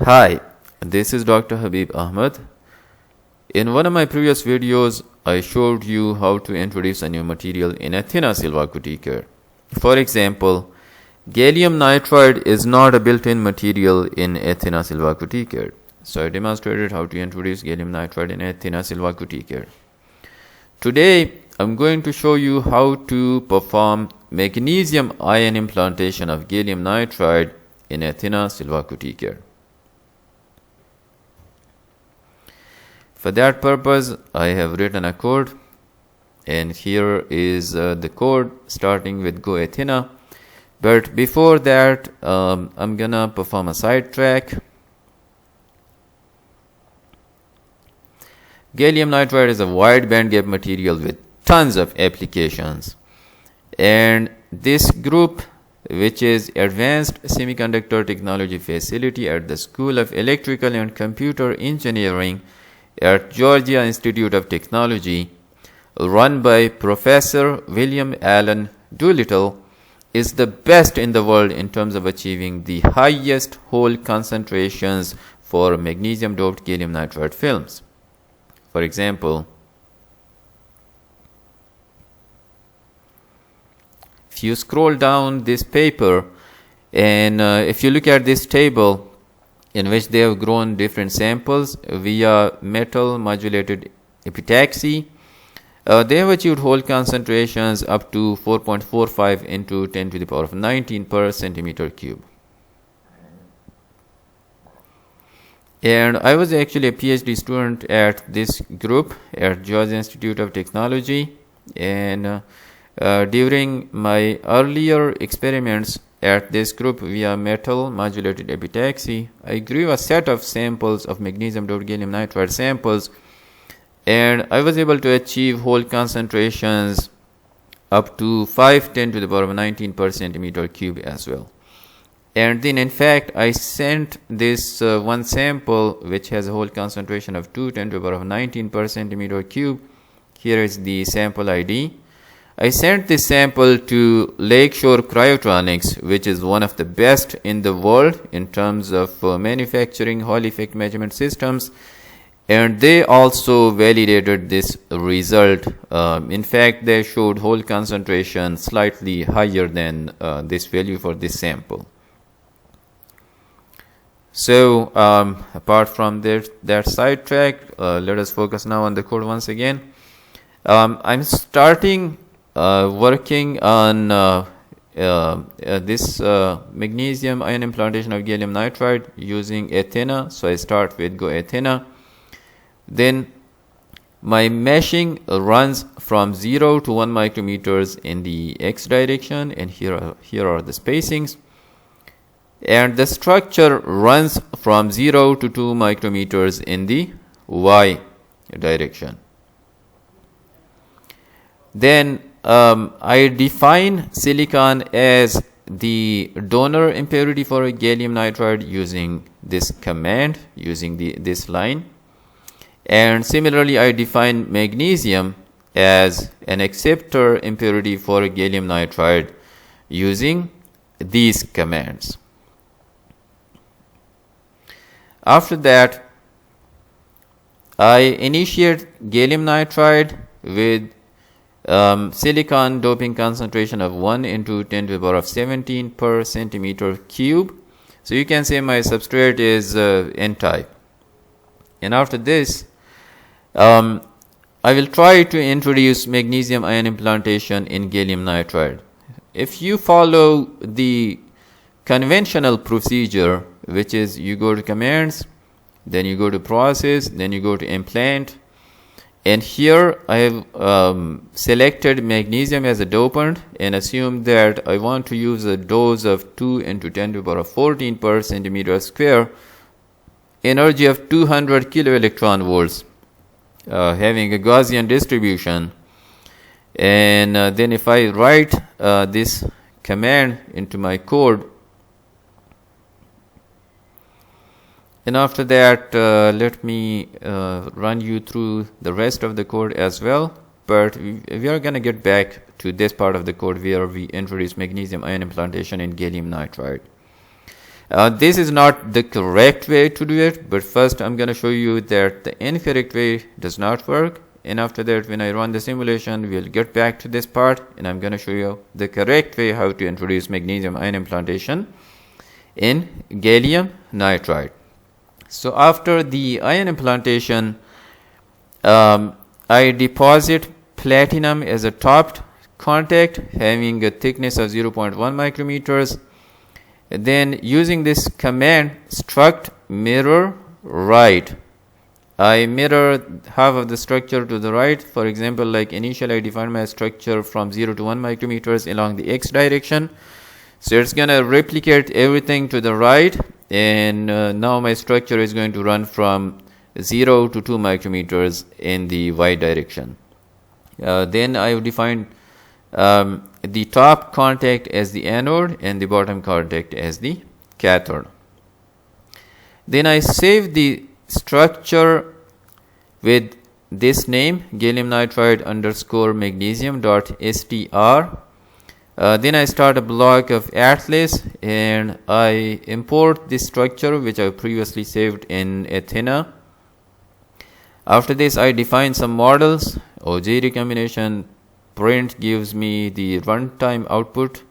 Hi, this is Dr. Habib Ahmed. In one of my previous videos, I showed you how to introduce a new material in Athena Silvaco TCAD. For example, Gallium Nitride is not a built-in material in Athena Silvaco TCAD. So I demonstrated how to introduce Gallium Nitride in Athena Silvaco TCAD. Today, I'm going to show you how to perform magnesium ion implantation of Gallium Nitride in Athena Silvaco TCAD. For that purpose, I have written a code, and here is the code starting with Go Athena. But before that, I'm gonna perform a sidetrack. Gallium nitride is a wide bandgap material with tons of applications, and this group, which is Advanced Semiconductor Technology Facility at the School of Electrical and Computer Engineering at Georgia Institute of Technology, run by Professor William Allen Doolittle, is the best in the world in terms of achieving the highest hole concentrations for magnesium doped gallium nitride films. For example, if you scroll down this paper and if you look at this table in which they have grown different samples via metal modulated epitaxy, they have achieved hole concentrations up to 4.45 into 10 to the power of 19 per centimeter cube. And I was actually a PhD student at this group at Georgia Institute of Technology, and during my earlier experiments at this group via metal modulated epitaxy, I grew a set of samples of magnesium doped gallium nitride samples, and I was able to achieve hole concentrations up to 510 to the power of 19 per centimeter cube as well. And then in fact I sent this one sample which has a hole concentration of 210 to the power of 19 per centimeter cube. Here is the sample ID. I sent this sample to Lakeshore Cryotronics, which is one of the best in the world in terms of manufacturing Hall effect measurement systems, and they also validated this result. In fact, they showed hole concentration slightly higher than this value for this sample. So apart from that sidetrack, let us focus now on the code once again. I'm starting working on this magnesium ion implantation of gallium nitride using Athena. So I start with Go Athena. Then my meshing runs from 0 to 1 micrometers in the x direction, and here are the spacings. And the structure runs from 0 to 2 micrometers in the y direction. Then I define silicon as the donor impurity for a gallium nitride using this command, using this line. And similarly, I define magnesium as an acceptor impurity for a gallium nitride using these commands. After that, I initiate gallium nitride with silicon doping concentration of 1 into 10 to the power of 17 per centimeter cube. So you can say my substrate is N-type. And after this, I will try to introduce magnesium ion implantation in gallium nitride. If you follow the conventional procedure, which is you go to commands, then you go to process, then you go to implant, and here I have selected magnesium as a dopant and assumed that I want to use a dose of 2 into 10 to the power of 14 per centimeter square, energy of 200 kilo electron volts, having a Gaussian distribution. And then if I write this command into my code, and after that let me run you through the rest of the code as well, but we are going to get back to this part of the code where we introduce magnesium ion implantation in gallium nitride. This is not the correct way to do it, but first I'm going to show you that the incorrect way does not work, and after that when I run the simulation we'll get back to this part and I'm going to show you the correct way how to introduce magnesium ion implantation in gallium nitride. So after the ion implantation, I deposit platinum as a topped contact having a thickness of 0.1 micrometers. Then using this command struct mirror right, I mirror half of the structure to the right. For example, like initially I defined my structure from 0 to 1 micrometers along the x direction. So it's going to replicate everything to the right, and now my structure is going to run from 0 to 2 micrometers in the y direction. Then I have defined the top contact as the anode and the bottom contact as the cathode. Then I save the structure with this name, gallium nitride underscore magnesium .str. Then I start a block of Atlas and I import this structure which I previously saved in Athena. After this I define some models. OJ recombination print gives me the runtime output.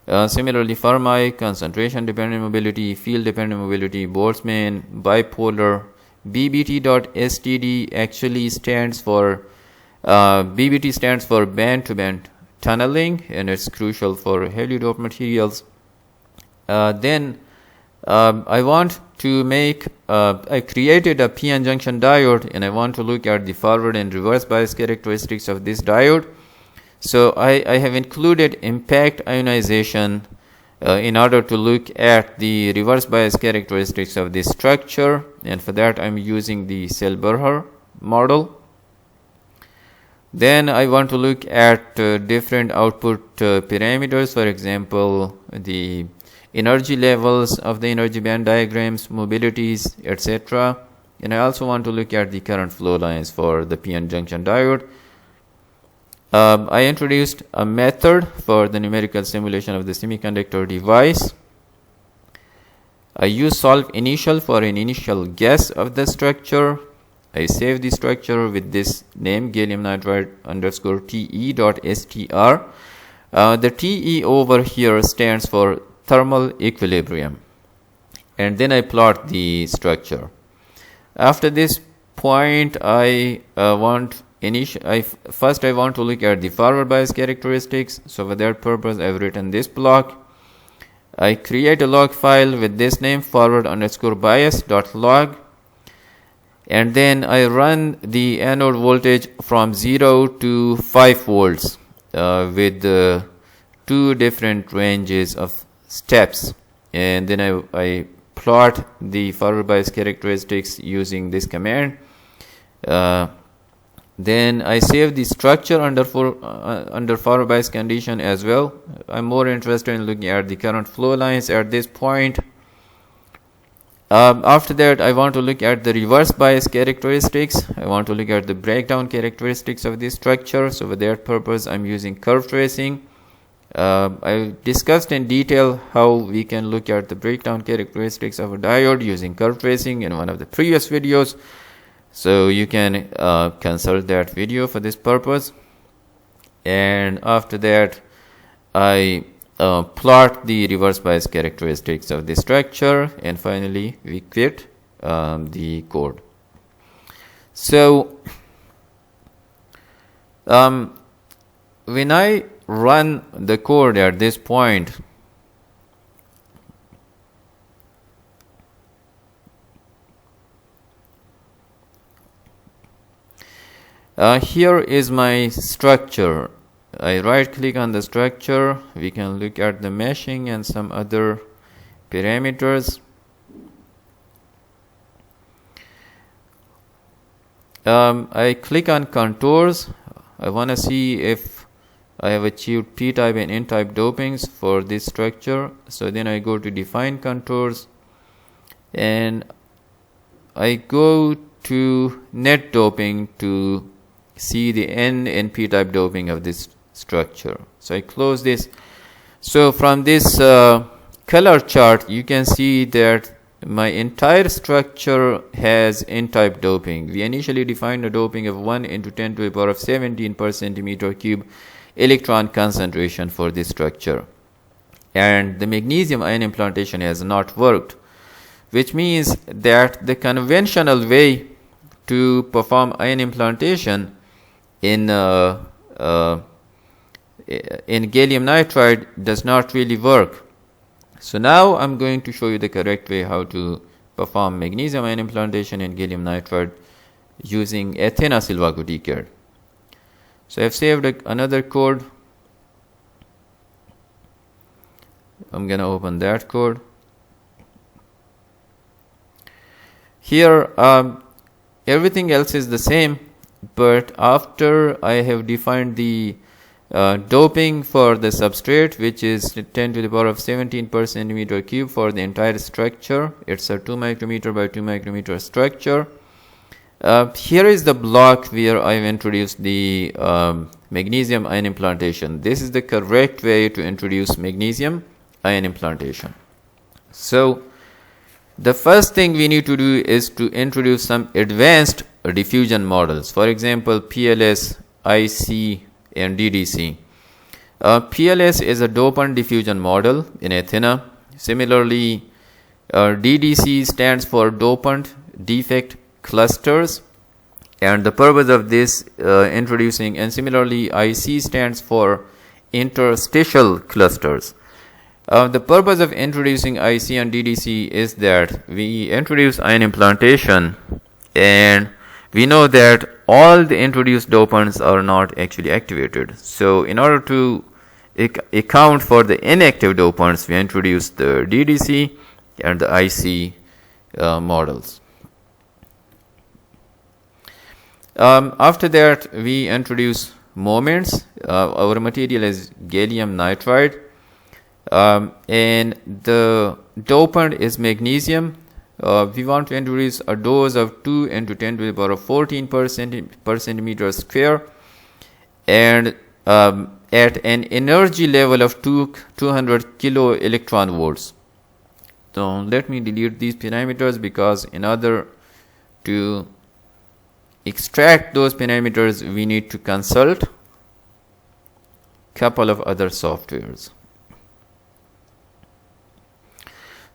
Similarly, Fermi, concentration dependent mobility, field dependent mobility, Boltzmann, bipolar, BBT.std actually stands for BBT stands for band to band tunneling, and it's crucial for heavily doped materials. Then I want to make I created a p-n junction diode, and I want to look at the forward and reverse bias characteristics of this diode. So I have included impact ionization in order to look at the reverse bias characteristics of this structure, and for that I'm using the Selberger model. Then I want to look at different output parameters, for example the energy levels of the energy band diagrams, mobilities, etc. And I also want to look at the current flow lines for the p-n junction diode. I introduced a method for the numerical simulation of the semiconductor device. I use solve initial for an initial guess of the structure. I save the structure with this name, gallium nitride underscore te.str. The TE over here stands for thermal equilibrium, and then I plot the structure. After this point I want to look at the forward bias characteristics. So for that purpose I've written this block. I create a log file with this name, forward underscore bias.log, and then I run the anode voltage from 0 to 5 volts with two different ranges of steps, and then I plot the forward bias characteristics using this command. Then I save the structure under forward bias condition as well. I'm more interested in looking at the current flow lines at this point. After that I want to look at the reverse bias characteristics. I want to look at the breakdown characteristics of this structure. So for that purpose I'm using curve tracing. I discussed in detail how we can look at the breakdown characteristics of a diode using curve tracing in one of the previous videos. So you can consult that video for this purpose. And after that I plot the reverse bias characteristics of the structure, and finally we quit the code. So when I run the code at this point, here is my structure. I right click on the structure. We can look at the meshing and some other parameters. I click on contours. I want to see if I have achieved p-type and n-type dopings for this structure. So then I go to define contours and I go to net doping to see the n and p-type doping of this structure. So I close this. So from this color chart, you can see that my entire structure has n-type doping. We initially defined a doping of 1 into 10 to the power of 17 per centimeter cube electron concentration for this structure. And the magnesium ion implantation has not worked, which means that the conventional way to perform ion implantation in gallium nitride does not really work. So now I'm going to show you the correct way how to perform magnesium ion implantation in gallium nitride using Athena Silvaco TCAD. So I've saved another code. I'm gonna open that code. Here everything else is the same, but after I have defined the doping for the substrate, which is 10 to the power of 17 per centimeter cube for the entire structure. It's a 2 micrometer by 2 micrometer structure. Here is the block where I've introduced the magnesium ion implantation. This is the correct way to introduce magnesium ion implantation. So the first thing we need to do is to introduce some advanced diffusion models. For example, PLS, IC, and DDC. PLS is a dopant diffusion model in Athena. Similarly, DDC stands for dopant defect clusters, and the purpose of this introducing, and similarly IC stands for interstitial clusters. The purpose of introducing IC and DDC is that we introduce ion implantation, and we know that all the introduced dopants are not actually activated. So in order to account for the inactive dopants, we introduce the DDC and the IC models. After that, we introduce moments. Our material is gallium nitride, and the dopant is magnesium. We want to introduce a dose of 2 into 10 to the power of 14 per centimeter square, and at an energy level of 200 kilo electron volts. So let me delete these parameters, because in order to extract those parameters we need to consult couple of other softwares.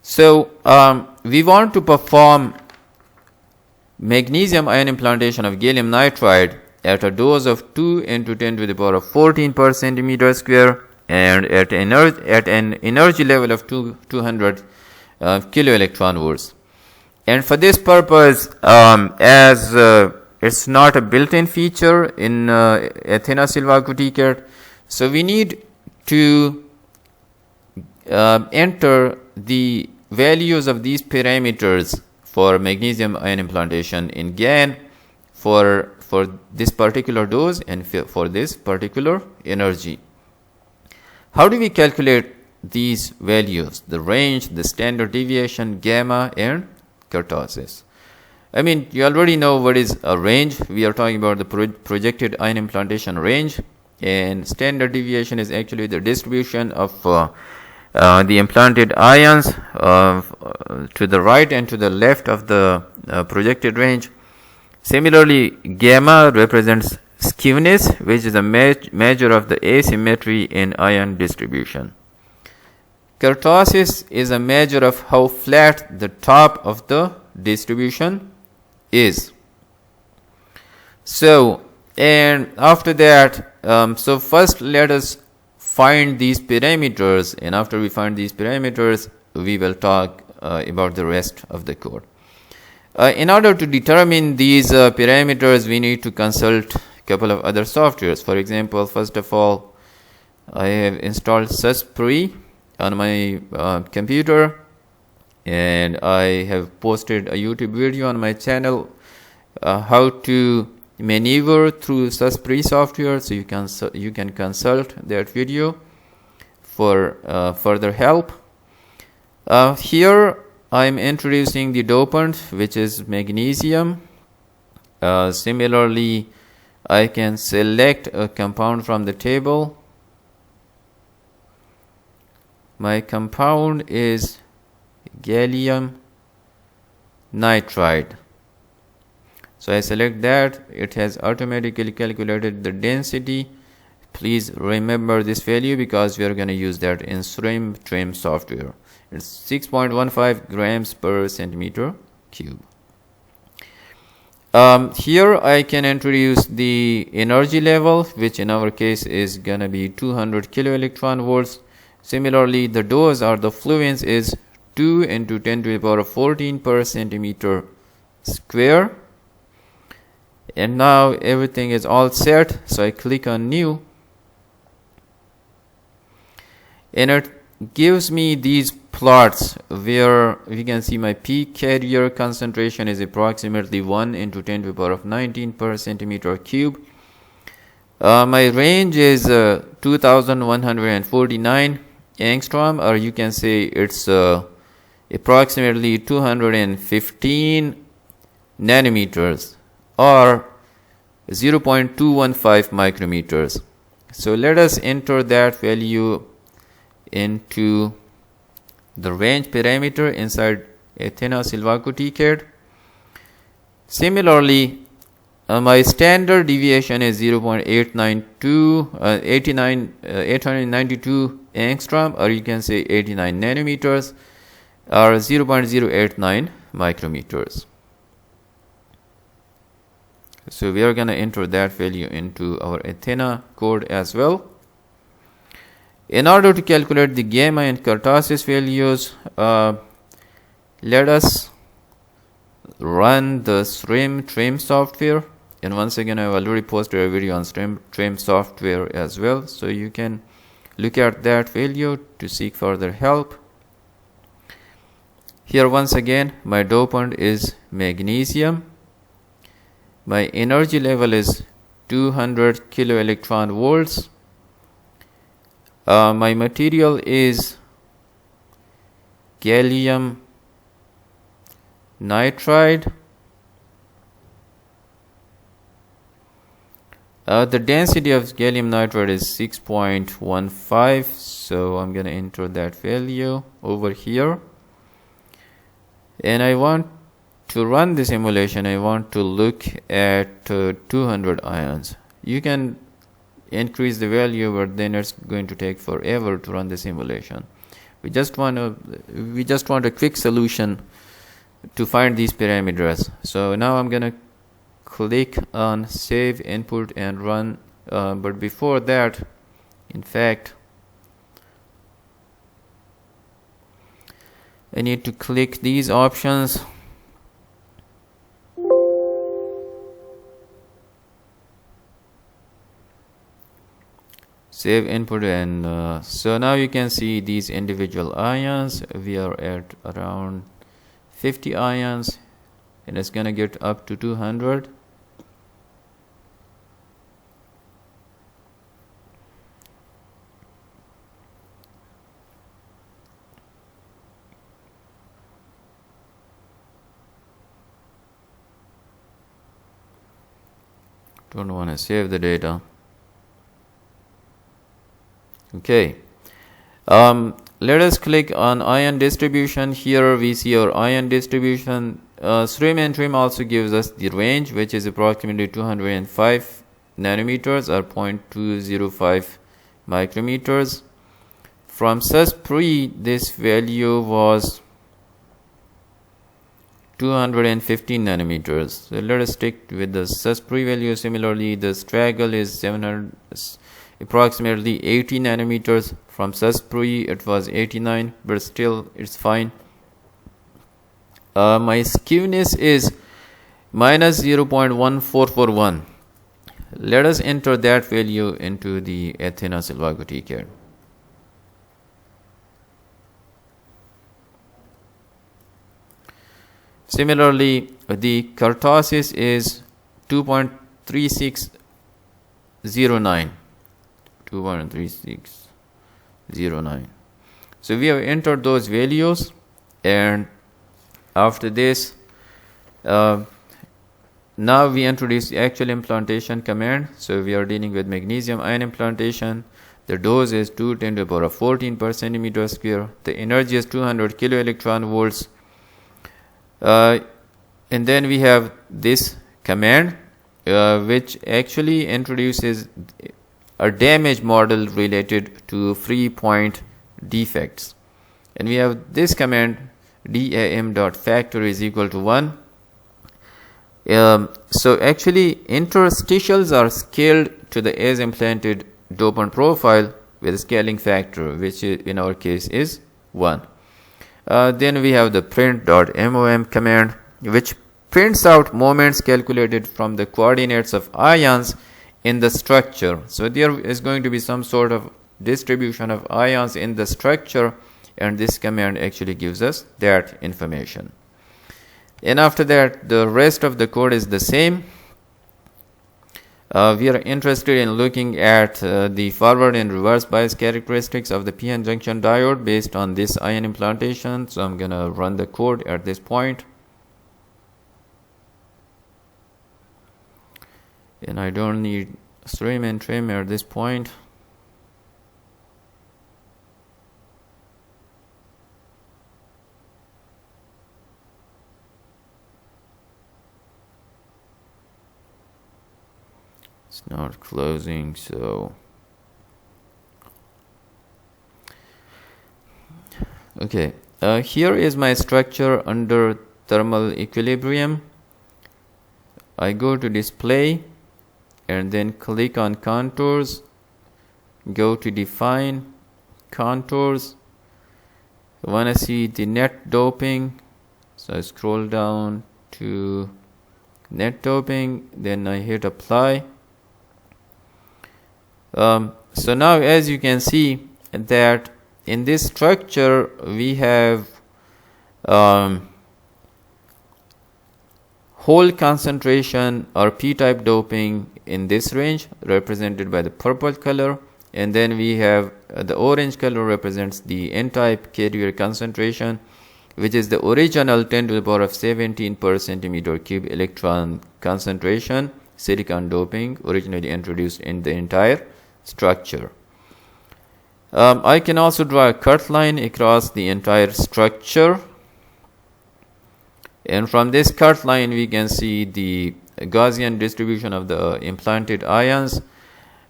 So we want to perform magnesium ion implantation of gallium nitride at a dose of 2 into 10 to the power of 14 per centimeter square, and at an energy level of 200 kilo electron volts. And for this purpose, as it's not a built-in feature in Athena Silvaco TCAD, so we need to enter the values of these parameters for magnesium ion implantation in GaN for this particular dose and for this particular energy. How do we calculate these values? The range, the standard deviation, gamma, and kurtosis. I mean, you already know what is a range. We are talking about the projected ion implantation range, and standard deviation is actually the distribution of the implanted ions to the right and to the left of the projected range. Similarly, gamma represents skewness, which is a measure of the asymmetry in ion distribution. Kurtosis is a measure of how flat the top of the distribution is. So, and after that, so first let us find these parameters, and after we find these parameters, we will talk about the rest of the code. In order to determine these parameters, we need to consult a couple of other softwares. For example, first of all, I have installed SUSPRE on my computer, and I have posted a YouTube video on my channel how to maneuver through SUSPRE software, so you can consult that video for further help. Here I am introducing the dopant, which is magnesium. Similarly, I can select a compound from the table, my compound is gallium nitride. So I select that. It has automatically calculated the density. Please remember this value because we are going to use that in SRIM trim software. It's 6.15 grams per centimeter cube. Here I can introduce the energy level, which in our case is going to be 200 kilo electron volts. Similarly, the dose or the fluence is 2 into 10 to the power of 14 per centimeter square. And now everything is all set, so I click on new, and it gives me these plots where we can see my peak carrier concentration is approximately 1 into 10 to the power of 19 per centimeter cube. My range is 2149 angstrom, or you can say it's approximately 215 nanometers or 0.215 micrometers. So let us enter that value into the range parameter inside Athena Silvaco TCAD. Similarly, my standard deviation is 892 angstrom, or you can say 89 nanometers or 0.089 micrometers. So we are going to enter that value into our Athena code as well. In order to calculate the gamma and kurtosis values, let us run the SRIM trim software. And once again, I have already posted a video on SRIM trim software as well, so you can look at that value to seek further help. Here once again, my dopant is magnesium. My energy level is 200 kilo electron volts. My material is gallium nitride. The density of gallium nitride is 6.15, so I'm going to enter that value over here. And I want to run the simulation. I want to look at 200 ions. You can increase the value, but then it's going to take forever to run the simulation. We just want a quick solution to find these parameters. So now I'm going to click on save input and run, but before that, in fact, I need to click these options. Save input, and so now you can see these individual ions. We are at around 50 ions, and it's gonna get up to 200. Don't want to save the data. Okay, let us click on ion distribution. Here we see our ion distribution. SRIM and TRIM also gives us the range, which is approximately 205 nanometers or 0.205 micrometers. From SUSPRE, this value was 215 nanometers. So let us stick with the SUSPRE value. Similarly, the straggle is approximately 80 nanometers. From SUSPRE it was 89, but still it's fine. My skewness is minus 0.1441. Let us enter that value into the Athena Silvaco TCAD. Similarly, the kurtosis is 2.3609. 2.3609. So we have entered those values, and after this, now we introduce the actual implantation command. So we are dealing with magnesium ion implantation. The dose is 2 × 10⁻14 per centimeter square. The energy is 200 kilo electron volts. And then we have this command which actually introduces a damage model related to free point defects. And we have this command dam.factor is equal to 1. So actually interstitials are scaled to the as implanted dopant profile with a scaling factor, which in our case is 1. Then we have the print.mom command, which prints out moments calculated from the coordinates of ions in the structure. So there is going to be some sort of distribution of ions in the structure, and this command actually gives us that information. And after that, the rest of the code is the same. We are interested in looking at the forward and reverse bias characteristics of the p-n junction diode based on this ion implantation. So I'm going to run the code at this point. And I don't need SRIM and trim at this point. It's not closing, so okay. Here is my structure under thermal equilibrium. I go to display and then click on contours, go to define contours. I want to see the net doping, so I scroll down to net doping, then I hit apply. So now as you can see that in this structure we have whole concentration or p-type doping in this range represented by the purple color, and then we have the orange color represents the n-type carrier concentration, which is the original 10⁻17 per centimeter cube electron concentration silicon doping originally introduced in the entire structure. I can also draw a cut line across the entire structure, and from this cut line we can see the Gaussian distribution of the implanted ions.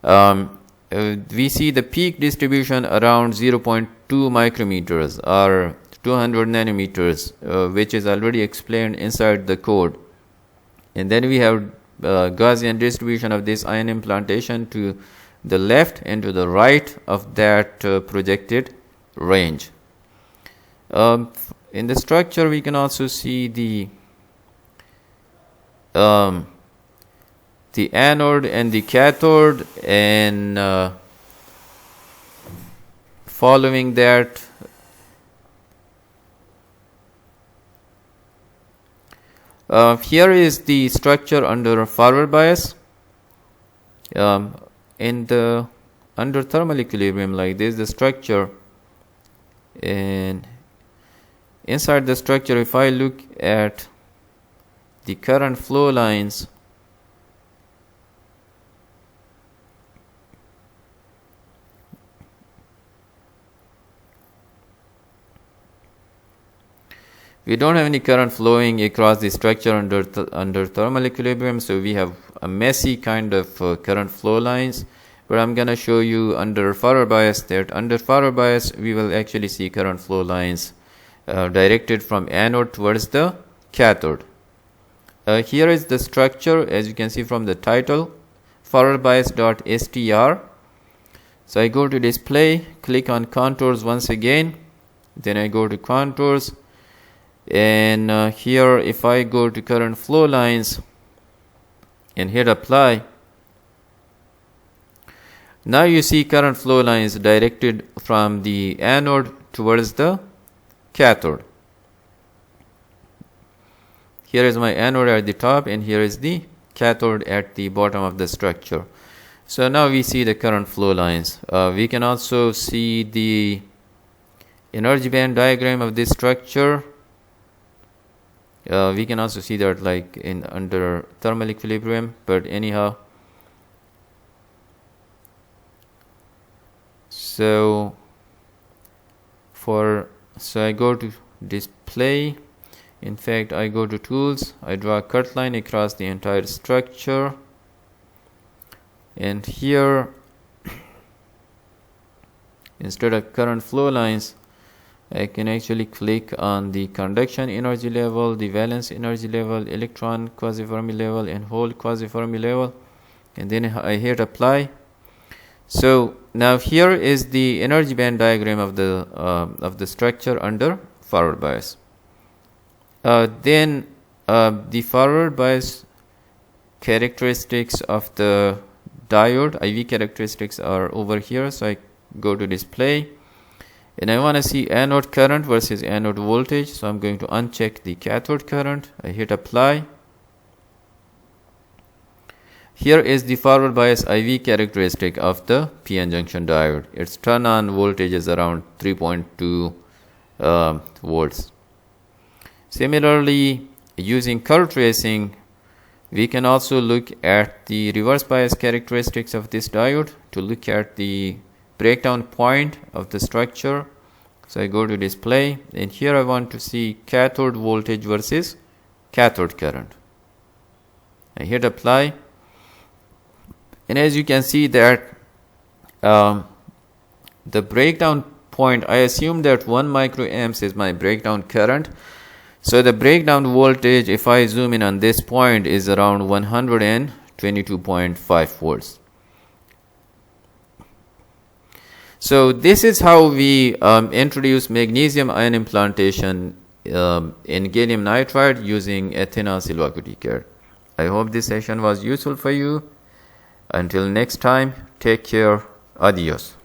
We see the peak distribution around 0.2 micrometers or 200 nanometers, which is already explained inside the code. And then we have Gaussian distribution of this ion implantation to the left and to the right of that projected range. In the structure we can also see the anode and the cathode, and following that here is the structure under forward bias. Under thermal equilibrium, like this, the structure, and inside the structure if I look at the current flow lines, we don't have any current flowing across the structure under thermal equilibrium, so we have a messy kind of current flow lines. But I'm going to show you under forward bias that under forward bias we will actually see current flow lines directed from anode towards the cathode. Here is the structure, as you can see from the title, forward bias.str. So I go to display, click on contours once again, then I go to contours, and here if I go to current flow lines and hit apply, now you see current flow lines directed from the anode towards the cathode. Here is my anode at the top and here is the cathode at the bottom of the structure. So now we see the current flow lines. We can also see the energy band diagram of this structure. We can also see that like in under thermal equilibrium, but anyhow, So I go to display. In fact, I go to tools, I draw a cut line across the entire structure, and here instead of current flow lines, I can actually click on the conduction energy level, the valence energy level, electron quasi-Fermi level, and hole quasi-Fermi level, and then I hit apply. So now here is the energy band diagram of the structure under forward bias. Then the forward bias characteristics of the diode, IV characteristics, are over here. So I go to display, and I want to see anode current versus anode voltage. So I'm going to uncheck the cathode current. I hit apply. Here is the forward bias IV characteristic of the PN junction diode. Its turn on voltage is around 3.2 volts. Similarly, using curve tracing, we can also look at the reverse bias characteristics of this diode to look at the breakdown point of the structure. So I go to display, and here I want to see cathode voltage versus cathode current. I hit apply, and as you can see that the breakdown point, I assume that 1 microamps is my breakdown current. So the breakdown voltage, if I zoom in on this point, is around 122.5 volts. So this is how we introduce magnesium ion implantation in gallium nitride using Athena Silvaco TCAD. I hope this session was useful for you. Until next time, take care. Adios.